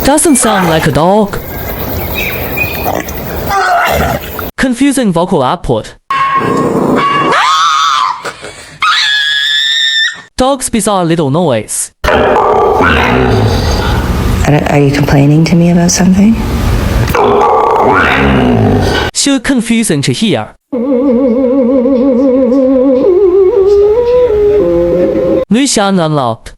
Doesn't sound like a dog. Confusing vocal output. Dog's bizarre little noise. Are you complaining to me about something? Too confusing to hear. Lucian unlocked.